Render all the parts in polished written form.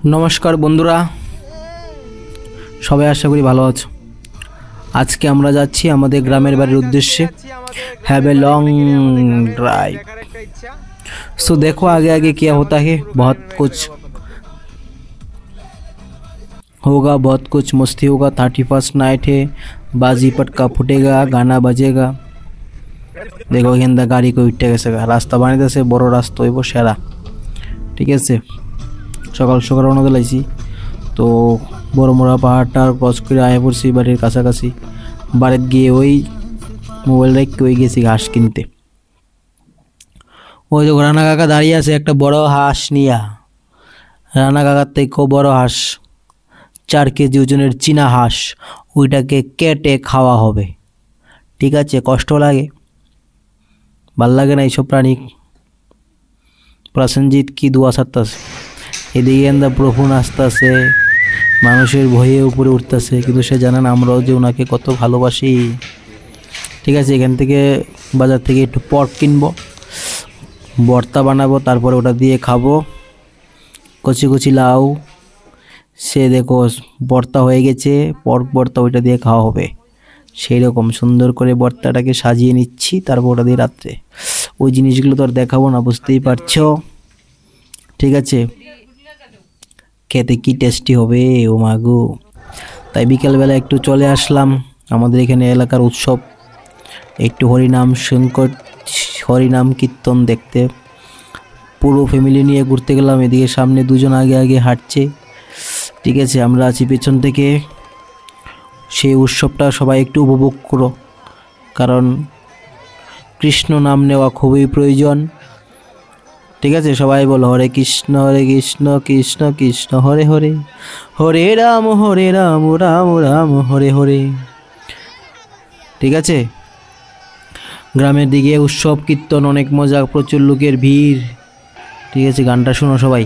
नमस्कार बंधुरा सबाई आशा करी भालो आछो। आज के आमरा जाচ্ছি आमादेर ग्रामेर बाड़िर उद्देश्ये हैव ए लॉन्ग ड्राइव। सो देखो आगे आगे क्या होता है। बहुत कुछ होगा, बहुत कुछ मस्ती होगा। 31st नाइट है, बाजी पटका फुटेगा, गाना बजेगा। देखो एखान गाड़ी को उठे गेছে, रास्ता बानाइतेছে, बड़ो रास्ता हইব সেরা। ठीक है, सकाल सकाल रওনা দিলাইছি तो बड़ मोड़ा पहाड़टा क्रस करे आया पड़ছি बाड़िर काछाकाछि। बाड़िতে গিয়ে ওই মোবাইল রেখে ওই গেছি ঘাস কিনতে। ওই যে রানা কাকা দাঁড়িয়ে আছে একটা বড় হাঁস নিয়া। রানা কাকার থেকেও বড় হাঁস, 4 কেজি ওজনের চীনা হাঁস। ওইটাকে কেটে খাওয়া হবে। ঠিক আছে, কষ্ট লাগে, ভাল লাগে না এইসব প্রাণী। প্রসেনজিৎ কি দোয়া ছাড়তেছে, এদিকে এন্দা প্রভু নাচতেছে, মানুষের ভয়ে উপরে উঠতেছে, কিন্তু সে জানেন আমরাও যে ওনাকে কত ভালোবাসি। ঠিক আছে, এখান থেকে বাজার থেকে একটু পট কিনবো, ভর্তা বানাবো, তারপরে ওটা দিয়ে খাবো। কচি কচি লাউ, সে দেখো ভর্তা হয়ে গেছে, ভর্তা ওইটা দিয়ে খাওয়া হবে। সেই রকম সুন্দর করে ভর্তাটাকে সাজিয়ে নিচ্ছি, তারপর ওটা দিয়ে রাত্রে ওই জিনিসগুলো তো আর দেখাবো না, বুঝতেই পারছো। ঠিক আছে, খেতে কি টেস্টি হবে ও মাগো। তাই বিকেলবেলা একটু চলে আসলাম আমাদের এখানে এলাকার উৎসব, একটু হরিনাম কীর্তন দেখতে। পুরো ফ্যামিলি নিয়ে ঘুরতে গেলাম। এদিকে সামনে দুজন আগে আগে হাঁটছে। ঠিক আছে, আমরা আছি পেছন থেকে। সেই উৎসবটা সবাই একটু উপভোগ করো, কারণ কৃষ্ণ নাম নেওয়া খুবই প্রয়োজন। ঠিক আছে, সবাই বলো হরে কৃষ্ণ কৃষ্ণ কৃষ্ণ হরে হরে, হরে রাম রাম রাম হরে হরে। ঠিক আছে, গ্রামের দিকে উৎসব কীর্তন, অনেক মজা, প্রচুর লোকের ভিড়। ঠিক আছে, গানটা শোনো সবাই।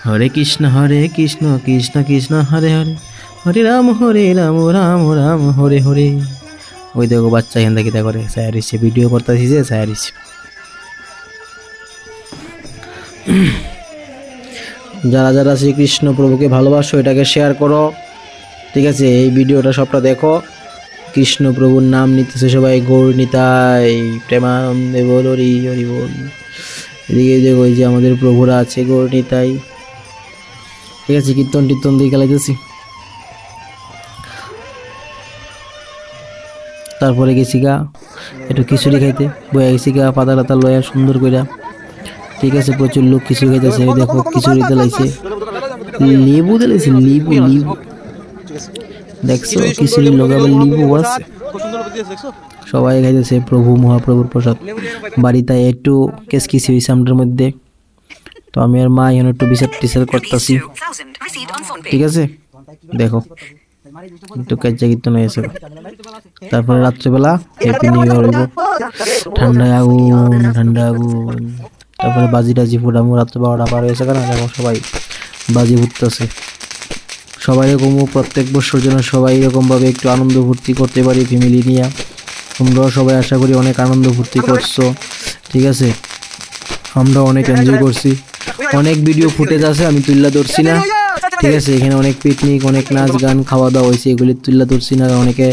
হরে কৃষ্ণ কৃষ্ণ কৃষ্ণ হরে হরে, হরে রাম রাম রাম হরে হরে। ওই দেখো বাচ্চা এখান থেকে করে সায়ারিছে, ভিডিও করতেছি যে সায়ারিছে। যারা যারা শ্রীকৃষ্ণ প্রভুকে ভালোবাসো এটাকে শেয়ার করো। ঠিক আছে, এই ভিডিওটা সবটা দেখো। কৃষ্ণ প্রভুর নাম নিতেছে সবাই, গৌর নিতাই প্রেমানন্দে বল হরি হরি বল। এদিকে দেখো ওই যে আমাদের প্রভুরা আছে, গৌর নিতাই। ঠিক আছে, কীর্তন টীর্তন দিয়ে খেলাইতেছি। তারপরে গেছি গা একটু খিচুড়ি খাইতে, বইয়া গেছি গা পাতা টাতা লয়া সুন্দর কইরা। ঠিক আছে, প্রচুর লোক খিচুড়ি খাইতেছে। দেখো খিচুড়ি দিলাইছে, লেবু দিলাইছে, লেবু দেখছো, খিচুড়ির লোক আবার লেবু আছে। সবাই খাইতেছে প্রভু মহাপ্রভুর প্রসাদ। বাড়িতে একটু কেসকিসি হয়েছে আমাদের মধ্যে, তো আমি আর মা এখন একটু বিচার টিচার করতেছি। ঠিক আছে, দেখো একটু কাজা কীর্তন হয়েছে। তারপরে রাত্রেবেলা হ্যাপি নিউ ইয়ার হইব, ঠান্ডা আগুন। তারপরে বাজি টাজি ফুটামো। রাত্রে 12টা পার হয়েছে কেন, দেখো সবাই বাজি ফুটতেছে। সবাই এরকম প্রত্যেক বছর যেন সবাই এরকমভাবে একটু আনন্দ ফুর্তি করতে পারি ফ্যামিলি নিয়ে। তোমরাও সবাই আশা করি অনেক আনন্দ ফুর্তি করছো। ঠিক আছে, আমরা অনেক এনজয় করছি। অনেক ভিডিও ফুটেজ আছে, আমি তুললা ধরছি না। ঠিক আছে, এখানে অনেক পিকনিক, অনেক নাচ গান খাওয়া দাওয়া হয়েছে, এগুলি তুললা ধরছি না, অনেকে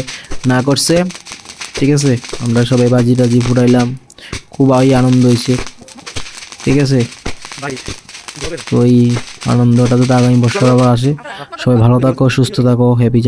না করছে। ঠিক আছে, আমরা সবাই বাজি টাজি ফুটাইলাম, খুব আনন্দ হয়েছে। ঠিক আছে, ওই আনন্দটা তো আগামী বছর আবার আসে। সবাই ভালো থাকো, সুস্থ থাকো, হ্যাপি।